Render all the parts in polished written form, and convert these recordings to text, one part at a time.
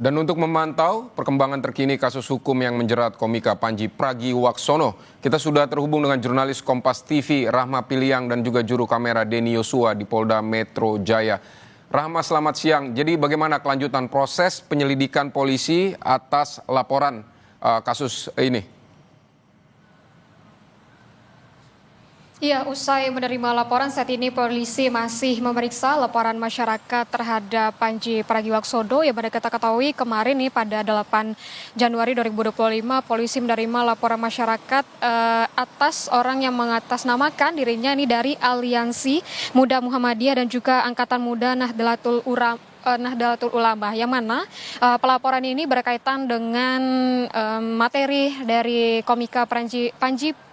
Dan untuk memantau perkembangan terkini kasus hukum yang menjerat komika Panji Pragiwaksono, kita sudah terhubung dengan jurnalis Kompas TV Rahma Piliang dan juga juru kamera Denny Yosua di Polda Metro Jaya. Rahma, selamat siang. Jadi bagaimana kelanjutan proses penyelidikan polisi atas laporan kasus ini? Iya, usai menerima laporan, saat ini polisi masih memeriksa laporan masyarakat terhadap Panji Pragiwaksono yang kita ketahui kemarin nih pada 8 Januari 2025 polisi menerima laporan masyarakat atas orang yang mengatasnamakan dirinya ini dari Aliansi Muda Muhammadiyah dan juga Angkatan Muda Nahdlatul Ulama, yang mana pelaporan ini berkaitan dengan materi dari komika Panji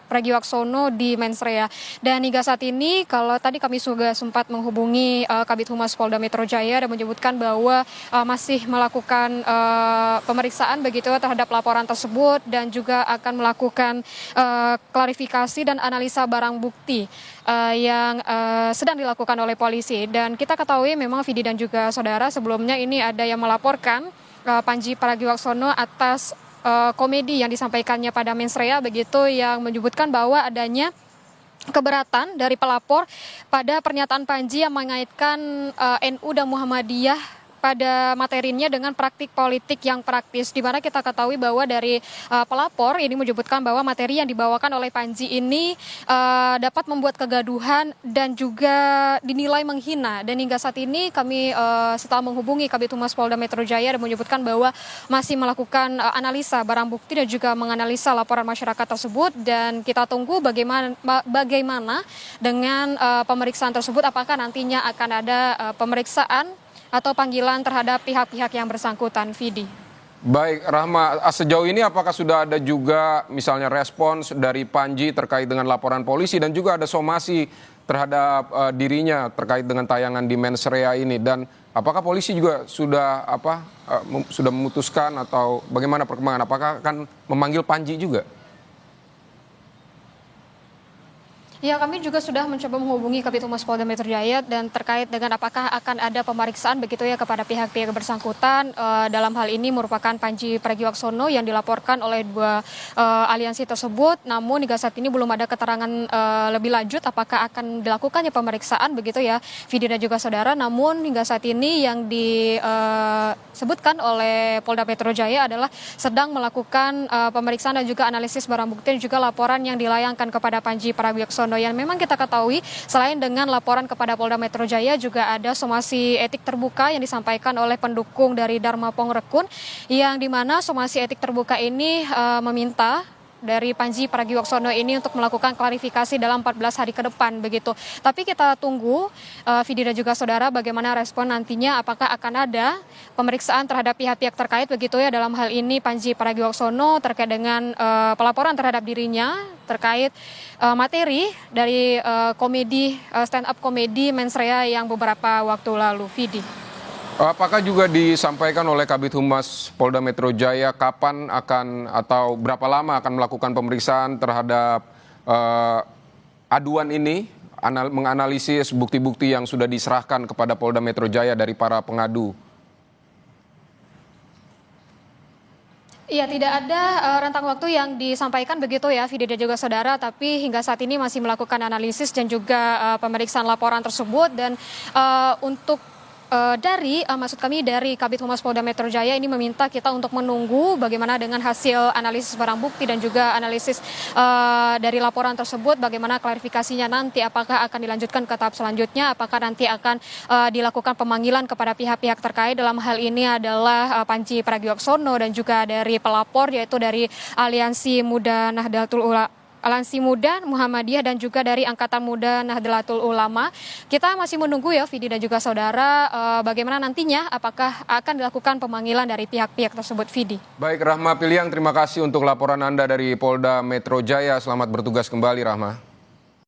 Pragiwaksono di Mensrea. Dan hingga saat ini, kalau tadi kami juga sempat menghubungi Kabid Humas Polda Metro Jaya dan menyebutkan bahwa masih melakukan pemeriksaan begitu terhadap laporan tersebut dan juga akan melakukan klarifikasi dan analisa barang bukti yang sedang dilakukan oleh polisi. Dan kita ketahui memang Vidi dan juga saudara sebelumnya ini ada yang melaporkan Panji Pragiwaksono atas komedi yang disampaikannya pada Mensrea begitu, yang menyebutkan bahwa adanya keberatan dari pelapor pada pernyataan Panji yang mengaitkan NU dan Muhammadiyah pada materinya dengan praktik politik yang praktis, di mana kita ketahui bahwa dari pelapor ini menyebutkan bahwa materi yang dibawakan oleh Panji ini dapat membuat kegaduhan dan juga dinilai menghina. Dan hingga saat ini kami setelah menghubungi Kabid Humas Polda Metro Jaya dan menyebutkan bahwa masih melakukan analisa barang bukti dan juga menganalisa laporan masyarakat tersebut, dan kita tunggu bagaimana dengan pemeriksaan tersebut, apakah nantinya akan ada pemeriksaan atau panggilan terhadap pihak-pihak yang bersangkutan, Vidi. Baik, Rahma, sejauh ini apakah sudah ada juga misalnya respons dari Panji terkait dengan laporan polisi dan juga ada somasi terhadap dirinya terkait dengan tayangan di Mensrea ini, dan apakah polisi juga sudah sudah memutuskan atau bagaimana perkembangan, apakah akan memanggil Panji juga? Ya, kami juga sudah mencoba menghubungi Kabid Humas Polda Metro Jaya dan terkait dengan apakah akan ada pemeriksaan begitu ya kepada pihak-pihak bersangkutan. Dalam hal ini merupakan Panji Pragiwaksono yang dilaporkan oleh dua aliansi tersebut. Namun hingga saat ini belum ada keterangan lebih lanjut apakah akan dilakukannya pemeriksaan begitu ya, Vidi dan juga saudara. Namun hingga saat ini yang disebutkan oleh Polda Metro Jaya adalah sedang melakukan pemeriksaan dan juga analisis barang bukti dan juga laporan yang dilayangkan kepada Panji Pragiwaksono. Yang memang kita ketahui selain dengan laporan kepada Polda Metro Jaya juga ada somasi etik terbuka yang disampaikan oleh pendukung dari Dharma Pongrekun, yang dimana somasi etik terbuka ini meminta dari Panji Pragiwaksono ini untuk melakukan klarifikasi dalam 14 hari ke depan begitu. Tapi kita tunggu Vidi dan juga saudara bagaimana respon nantinya, apakah akan ada pemeriksaan terhadap pihak-pihak terkait begitu ya, dalam hal ini Panji Pragiwaksono terkait dengan pelaporan terhadap dirinya terkait materi dari komedi stand up komedi Mensrea yang beberapa waktu lalu, Vidi. Apakah juga disampaikan oleh Kabid Humas Polda Metro Jaya kapan akan atau berapa lama akan melakukan pemeriksaan terhadap aduan ini, menganalisis bukti-bukti yang sudah diserahkan kepada Polda Metro Jaya dari para pengadu? Iya, tidak ada rentang waktu yang disampaikan begitu ya, Vidi dan juga saudara, tapi hingga saat ini masih melakukan analisis dan juga pemeriksaan laporan tersebut. Dan untuk maksud kami dari Kabid Humas Polda Metro Jaya ini meminta kita untuk menunggu bagaimana dengan hasil analisis barang bukti dan juga analisis dari laporan tersebut, bagaimana klarifikasinya nanti, apakah akan dilanjutkan ke tahap selanjutnya, apakah nanti akan dilakukan pemanggilan kepada pihak-pihak terkait. Dalam hal ini adalah Panji Pragiwaksono dan juga dari pelapor yaitu dari Aliansi Muda Aliansi Muda Muhammadiyah dan juga dari Angkatan Muda Nahdlatul Ulama. Kita masih menunggu ya, Vidi dan juga saudara, bagaimana nantinya, apakah akan dilakukan pemanggilan dari pihak-pihak tersebut, Vidi. Baik, Rahma Piliang, terima kasih untuk laporan Anda dari Polda Metro Jaya. Selamat bertugas kembali, Rahma.